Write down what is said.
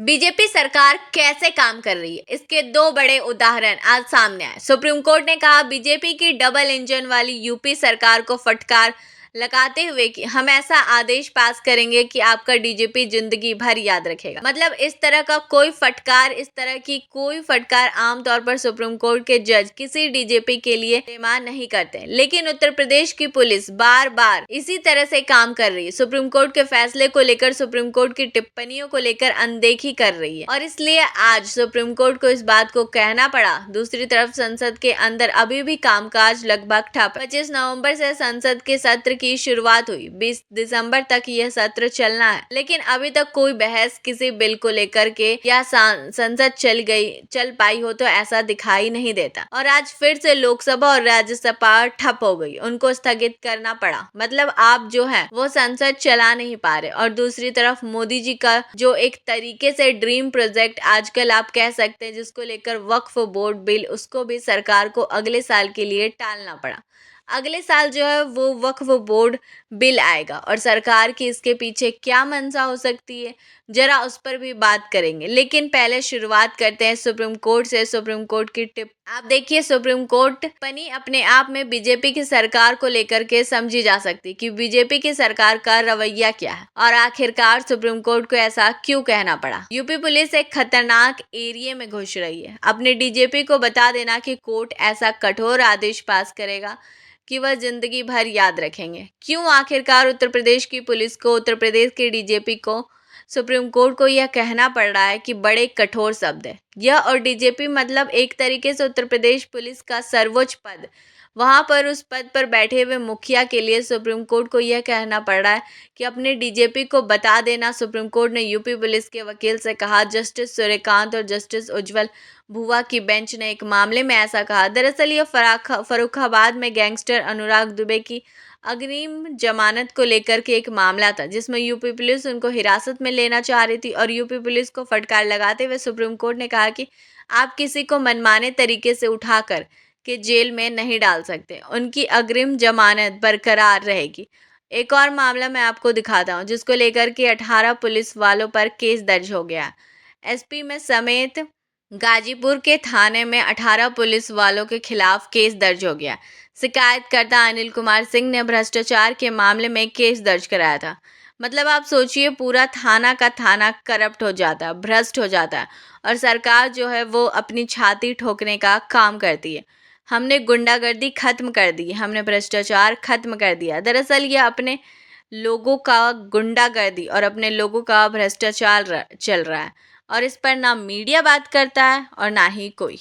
BJP सरकार कैसे काम कर रही है, इसके दो बड़े उदाहरण आज सामने आए। सुप्रीम कोर्ट ने कहा बीजेपी की डबल इंजन वाली यूपी सरकार को फटकार लगाते हुए कि हम ऐसा आदेश पास करेंगे कि आपका डीजीपी जिंदगी भर याद रखेगा। मतलब इस तरह की कोई फटकार आमतौर पर सुप्रीम कोर्ट के जज किसी डीजीपी के लिए इस्तेमाल नहीं करते, लेकिन उत्तर प्रदेश की पुलिस बार बार इसी तरह से काम कर रही है। सुप्रीम कोर्ट के फैसले को लेकर, सुप्रीम कोर्ट की टिप्पणियों को लेकर अनदेखी कर रही है और इसलिए आज सुप्रीम कोर्ट को इस बात को कहना पड़ा। दूसरी तरफ संसद के अंदर अभी भी कामकाज लगभग ठप। 25 नवंबर से संसद के सत्र की शुरुआत हुई, 20 दिसंबर तक यह सत्र चलना है, लेकिन अभी तक कोई बहस किसी बिल को लेकर के या संसद चल पाई हो तो ऐसा दिखाई नहीं देता। और आज फिर से लोकसभा और राज्यसभा ठप हो गई, उनको स्थगित करना पड़ा। मतलब आप जो है वो संसद चला नहीं पा रहे। और दूसरी तरफ मोदी जी का जो एक तरीके से ड्रीम प्रोजेक्ट आजकल आप कह सकते हैं, जिसको लेकर वक्फ बोर्ड बिल, उसको भी सरकार को अगले साल के लिए टालना पड़ा। अगले साल जो है वो वक्फ बोर्ड बिल आएगा और सरकार की इसके पीछे क्या मंशा हो सकती है, जरा उस पर भी बात करेंगे। लेकिन पहले शुरुआत करते हैं सुप्रीम कोर्ट से। सुप्रीम कोर्ट की टिप आप देखिए, सुप्रीम कोर्ट पनी अपने आप में बीजेपी की सरकार को लेकर के समझी जा सकती कि बीजेपी की सरकार का रवैया क्या है और आखिरकार सुप्रीम कोर्ट को ऐसा क्यों कहना पड़ा। यूपी पुलिस एक खतरनाक एरिया में घुस रही है। अपने डीजीपी को बता देना कि कोर्ट ऐसा कठोर आदेश पास करेगा कि वह जिंदगी भर याद रखेंगे। क्यों आखिरकार उत्तर प्रदेश की पुलिस को, उत्तर प्रदेश के डीजीपी को, सुप्रीम कोर्ट को यह कहना पड़ रहा है कि बड़े कठोर शब्द है यह। और डीजीपी मतलब एक तरीके से उत्तर प्रदेश पुलिस का सर्वोच्च पद, वहां पर उस पद पर बैठे हुए मुखिया के लिए सुप्रीम कोर्ट को यह कहना पड़ रहा है कि अपने डीजीपी को बता देना। सुप्रीम कोर्ट ने यूपी पुलिस के वकील से कहा। जस्टिस सूर्यकांत और जस्टिस उज्जवल भुआ की बेंच ने एक मामले में ऐसा कहा। दरअसल यह फर्रुखाबाद में गैंगस्टर अनुराग दुबे की अग्रिम जमानत को लेकर के एक मामला था, जिसमें यूपी पुलिस उनको हिरासत में लेना चाह रही थी और यूपी पुलिस को फटकार लगाते हुए सुप्रीम कोर्ट ने कहा कि आप किसी को मनमाने तरीके से उठाकर के जेल में नहीं डाल सकते, उनकी अग्रिम जमानत बरकरार रहेगी। एक और मामला मैं आपको दिखाता हूँ, जिसको लेकर के 18 पुलिस वालों पर केस दर्ज हो गया। एसपी में समेत गाजीपुर के थाने में 18 पुलिस वालों के खिलाफ केस दर्ज हो गया। शिकायतकर्ता अनिल कुमार सिंह ने भ्रष्टाचार के मामले में केस दर्ज कराया था। मतलब आप सोचिए, पूरा थाना का थाना करप्ट हो जाता है, भ्रष्ट हो जाता है और सरकार जो है वो अपनी छाती ठोकने का काम करती है। हमने गुंडागर्दी खत्म कर दी, हमने भ्रष्टाचार खत्म कर दिया। दरअसल ये अपने लोगों का गुंडागर्दी और अपने लोगों का भ्रष्टाचार चल रहा है और इस पर ना मीडिया बात करता है और ना ही कोई।